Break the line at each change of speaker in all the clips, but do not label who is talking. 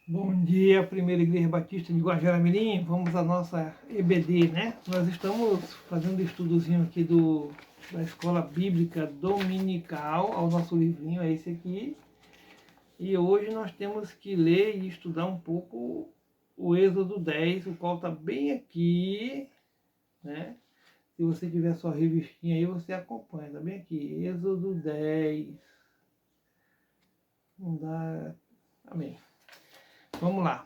Bom dia, Primeira Igreja Batista de Guajará-Mirim. Vamos à nossa EBD, né? Nós estamos fazendo um estudozinho aqui da Escola Bíblica Dominical, ao nosso livrinho, é esse aqui. E hoje nós temos que ler e estudar um pouco o Êxodo 10, o qual está bem aqui, né? Se você tiver sua revistinha aí, você acompanha, tá bem aqui, Êxodo 10. Não dá... Amém. Vamos lá.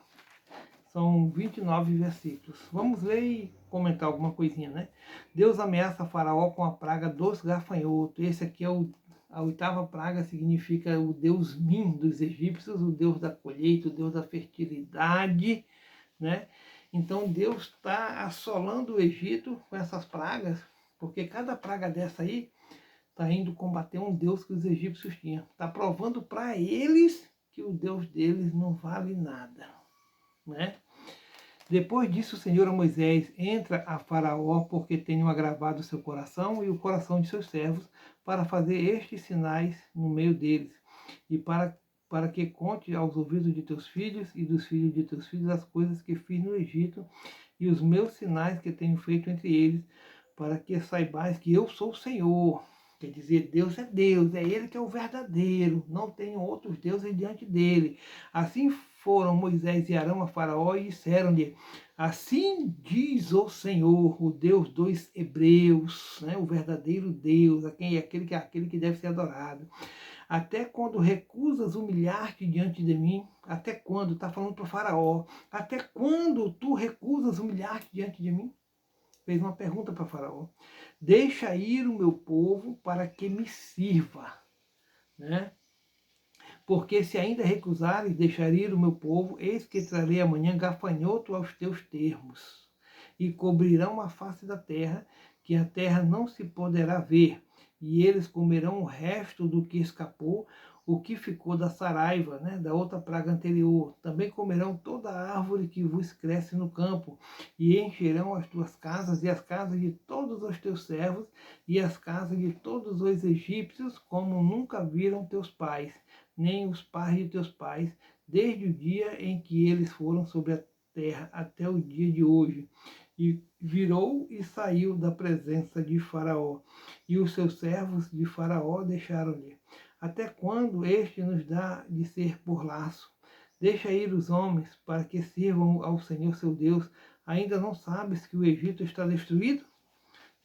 São 29 versículos. Vamos ler e comentar alguma coisinha, né? Deus ameaça Faraó com a praga dos gafanhotos. Esse aqui é a oitava praga, significa o Deus Min dos egípcios, o Deus da colheita, o Deus da fertilidade, né? Então Deus está assolando o Egito com essas pragas, porque cada praga dessa aí está indo combater um Deus que os egípcios tinham. Está provando para eles que o Deus deles não vale nada, né? Depois disso, o Senhor a Moisés: entra a Faraó, porque tenho agravado o seu coração e o coração de seus servos, para fazer estes sinais no meio deles, e para que conte aos ouvidos de teus filhos e dos filhos de teus filhos as coisas que fiz no Egito e os meus sinais que tenho feito entre eles, para que saibais que eu sou o Senhor. Quer dizer, Deus, é Ele que é o verdadeiro, não tenho outros deuses diante dele. Assim foram Moisés e Arão a Faraó e disseram-lhe: assim diz o Senhor, o Deus dos hebreus, né, o verdadeiro Deus, aquele que deve ser adorado. Até quando recusas humilhar-te diante de mim? Até quando? Está falando para o Faraó. Até quando tu recusas humilhar-te diante de mim? Fez uma pergunta para Faraó. Deixa ir o meu povo para que me sirva, né? Porque se ainda recusares deixar ir o meu povo, eis que trarei amanhã gafanhoto aos teus termos, e cobrirão a face da terra, que a terra não se poderá ver, e eles comerão o resto do que escapou, o que ficou da saraiva, né, da outra praga anterior. Também comerão toda a árvore que vos cresce no campo, e encherão as tuas casas e as casas de todos os teus servos, e as casas de todos os egípcios, como nunca viram teus pais, nem os pais de teus pais, desde o dia em que eles foram sobre a terra até o dia de hoje. E virou e saiu da presença de Faraó, e os seus servos de Faraó deixaram-lhe. Até quando este nos dá de ser por laço? Deixa ir os homens, para que sirvam ao Senhor seu Deus. Ainda não sabes que o Egito está destruído?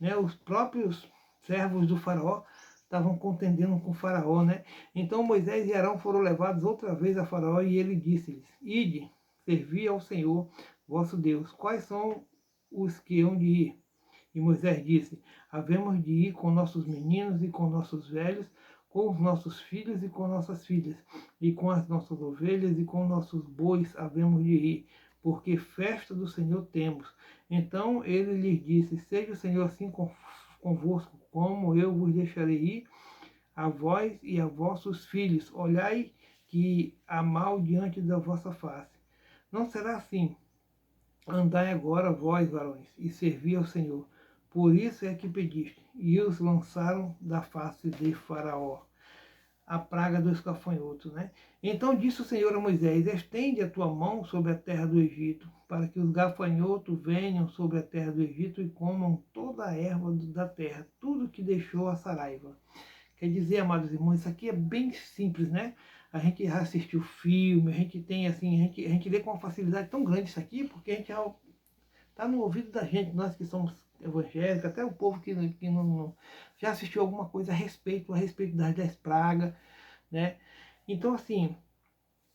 Né? Os próprios servos do Faraó estavam contendendo com o Faraó, né? Então Moisés e Arão foram levados outra vez a Faraó, e ele disse-lhes: ide, servi ao Senhor vosso Deus. Quais são os que hão de ir? E Moisés disse: havemos de ir com nossos meninos e com nossos velhos, com os nossos filhos e com nossas filhas, e com as nossas ovelhas e com nossos bois havemos de ir, porque festa do Senhor temos. Então ele lhes disse: seja o Senhor assim convosco, como eu vos deixarei ir, a vós e a vossos filhos. Olhai que há mal diante da vossa face. Não será assim. Andai agora, vós, varões, e servi ao Senhor. Por isso é que pediste. E os lançaram da face de Faraó. A praga dos gafanhotos, né? Então disse o Senhor a Moisés: estende a tua mão sobre a terra do Egito, para que os gafanhotos venham sobre a terra do Egito e comam toda a erva da terra, tudo que deixou a saraiva. Quer dizer, amados irmãos, isso aqui é bem simples, né? A gente já assistiu filme, a gente tem assim, a gente lê com uma facilidade tão grande isso aqui, porque a gente já está no ouvido da gente, nós que somos evangélicos, até o povo que não já assistiu alguma coisa a respeito das pragas, né? Então, assim,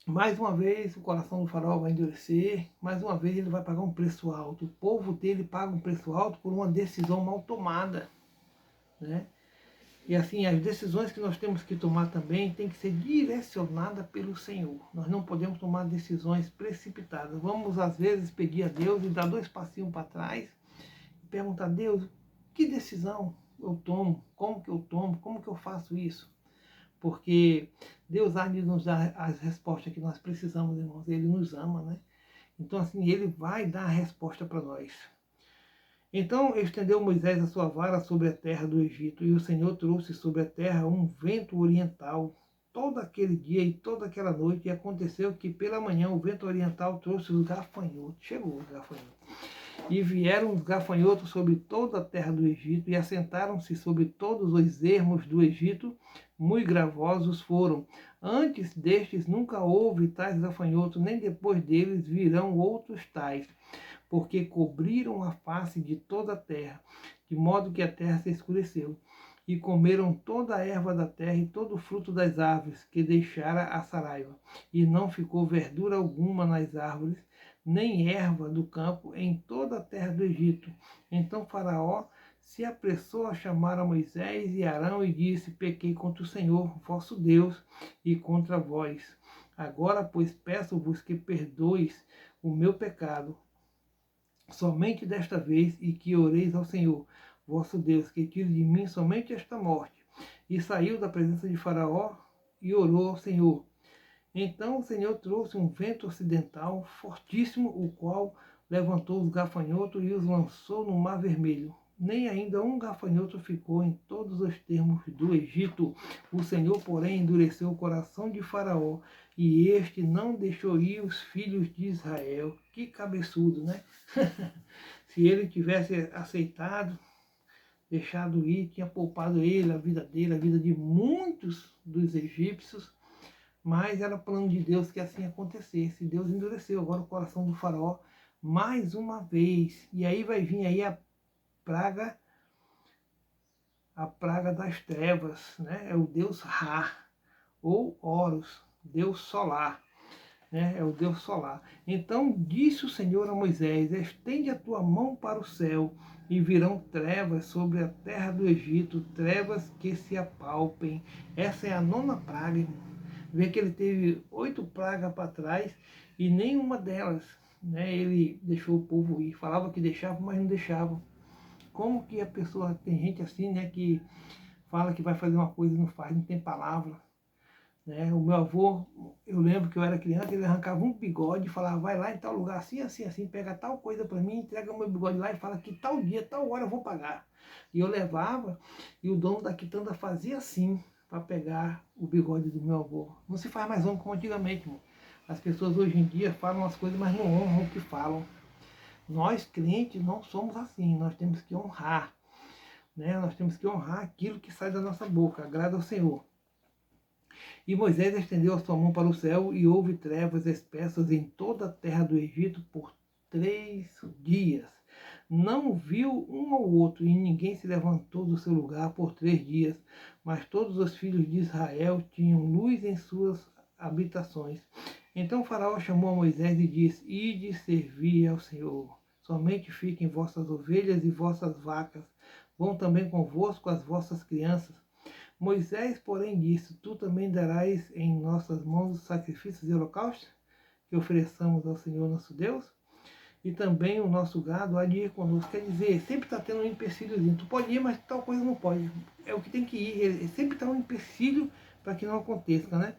mais uma vez o coração do Faraó vai endurecer, mais uma vez ele vai pagar um preço alto. O povo dele paga um preço alto por uma decisão mal tomada, né? E assim, as decisões que nós temos que tomar também tem que ser direcionada pelo Senhor. Nós não podemos tomar decisões precipitadas. Vamos, às vezes, pedir a Deus e dar 2 passinhos para trás e perguntar a Deus: que decisão eu tomo? Como que eu tomo? Como que eu faço isso? Porque Deus há de nos dar as respostas que nós precisamos, irmãos. Ele nos ama, né? Então, assim, Ele vai dar a resposta para nós. Então estendeu Moisés a sua vara sobre a terra do Egito, e o Senhor trouxe sobre a terra um vento oriental todo aquele dia e toda aquela noite, e aconteceu que pela manhã o vento oriental trouxe os gafanhotos, chegou os gafanhotos, e vieram os gafanhotos sobre toda a terra do Egito, e assentaram-se sobre todos os ermos do Egito, muito gravosos foram. Antes destes nunca houve tais gafanhotos, nem depois deles virão outros tais, porque cobriram a face de toda a terra, de modo que a terra se escureceu. E comeram toda a erva da terra e todo o fruto das árvores que deixara a saraiva. E não ficou verdura alguma nas árvores, nem erva do campo em toda a terra do Egito. Então Faraó se apressou a chamar a Moisés e Arão e disse: Pequei contra o Senhor, vosso Deus, e contra vós. Agora, pois, peço-vos que perdoeis o meu pecado, somente desta vez, e que oreis ao Senhor, vosso Deus, que tire de mim somente esta morte. E saiu da presença de Faraó e orou ao Senhor. Então o Senhor trouxe um vento ocidental fortíssimo, o qual levantou os gafanhotos e os lançou no Mar Vermelho. Nem ainda um gafanhoto ficou em todos os termos do Egito. O Senhor, porém, endureceu o coração de Faraó, e este não deixou ir os filhos de Israel. Que cabeçudo, né? Se ele tivesse aceitado, deixado ir, tinha poupado ele, a vida dele, a vida de muitos dos egípcios, mas era plano de Deus que assim acontecesse. Deus endureceu agora o coração do Faraó mais uma vez. E aí vai vir aí praga, a praga das trevas, né? É o Deus Ra, ou Horus, Deus solar, né? É o Deus solar. Então disse o Senhor a Moisés: estende a tua mão para o céu, e virão trevas sobre a terra do Egito, trevas que se apalpem. Essa é a 9ª praga, irmão. Vê que ele teve 8 pragas para trás e nenhuma delas, né, ele deixou o povo ir. Falava que deixava, mas não deixava. Como que a pessoa, tem gente assim, né, que fala que vai fazer uma coisa e não faz, não tem palavra. Né? O meu avô, eu lembro que eu era criança, ele arrancava um bigode e falava: vai lá em tal lugar, assim, assim, assim, pega tal coisa para mim, entrega o meu bigode lá e fala que tal dia, tal hora eu vou pagar. E eu levava, e o dono da quitanda fazia assim, para pegar o bigode do meu avô. Não se faz mais honra como antigamente, irmão. As pessoas hoje em dia falam as coisas, mas não honram o que falam. Nós, crentes, não somos assim, nós temos que honrar. Né? Nós temos que honrar aquilo que sai da nossa boca, agrada ao Senhor. E Moisés estendeu a sua mão para o céu, e houve trevas espessas em toda a terra do Egito por 3 dias. Não viu um ao outro, e ninguém se levantou do seu lugar por 3 dias. Mas todos os filhos de Israel tinham luz em suas habitações. Então Faraó chamou a Moisés e disse: ide servir ao Senhor. Somente fiquem vossas ovelhas e vossas vacas. Vão também convosco as vossas crianças. Moisés, porém, disse: tu também darás em nossas mãos os sacrifícios e holocaustos que ofereçamos ao Senhor nosso Deus, e também o nosso gado há de ir conosco. Quer dizer, sempre está tendo um empecilhozinho. Tu pode ir, mas tal coisa não pode. É o que tem que ir. Ele sempre está um empecilho para que não aconteça, né?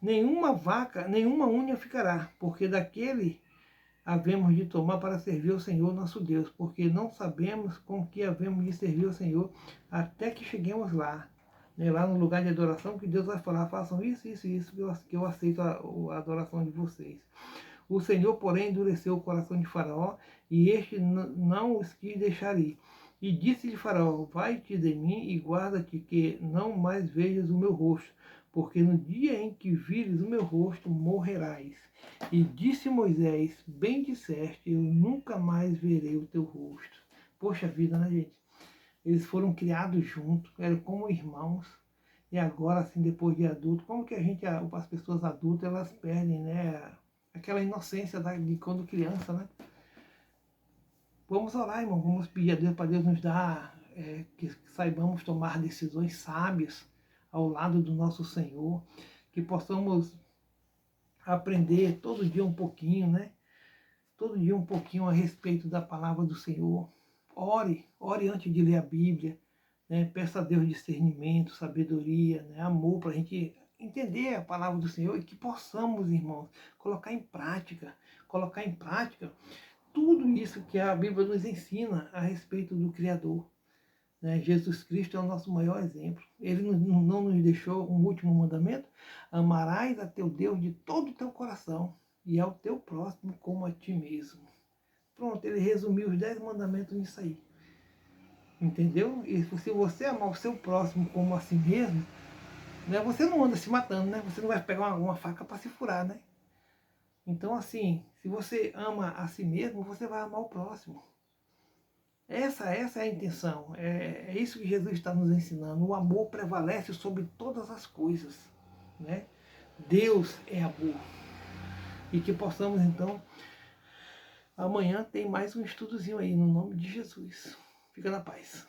Nenhuma vaca, nenhuma unha ficará, porque daquele havemos de tomar para servir ao Senhor nosso Deus, porque não sabemos com que havemos de servir ao Senhor até que cheguemos lá. Lá no lugar de adoração, que Deus vai falar: façam isso, isso e isso, que eu aceito a adoração de vocês. O Senhor, porém, endureceu o coração de Faraó, e este não os quis deixar ir. E disse-lhe Faraó: vai-te de mim e guarda-te, que não mais vejas o meu rosto, porque no dia em que vires o meu rosto, morrerás. E disse Moisés: bem disseste, eu nunca mais verei o teu rosto. Poxa vida, né, gente? Eles foram criados juntos, eram como irmãos. E agora, assim, depois de adulto, como que as pessoas adultas, elas perdem, né, aquela inocência de quando criança, né? Vamos orar, irmão, vamos pedir a Deus para Deus nos dar, que saibamos tomar decisões sábias ao lado do nosso Senhor, que possamos aprender todo dia um pouquinho, né? Todo dia um pouquinho a respeito da palavra do Senhor. Ore antes de ler a Bíblia, né? Peça a Deus discernimento, sabedoria, né? Amor, para a gente entender a palavra do Senhor e que possamos, irmãos, colocar em prática tudo isso que a Bíblia nos ensina a respeito do Criador. né? Jesus Cristo é o nosso maior exemplo. Ele não nos deixou um último mandamento: amarás a teu Deus de todo o teu coração e ao teu próximo como a ti mesmo. Pronto, ele resumiu os 10 mandamentos nisso aí. Entendeu? E se você amar o seu próximo como a si mesmo, né, você não anda se matando, né? Você não vai pegar uma faca para se furar, né? Então, assim, se você ama a si mesmo, você vai amar o próximo. Essa é a intenção. É isso que Jesus está nos ensinando. O amor prevalece sobre todas as coisas, né? Deus é amor. E que possamos, então, amanhã tem mais um estudozinho aí, no nome de Jesus. Fica na paz.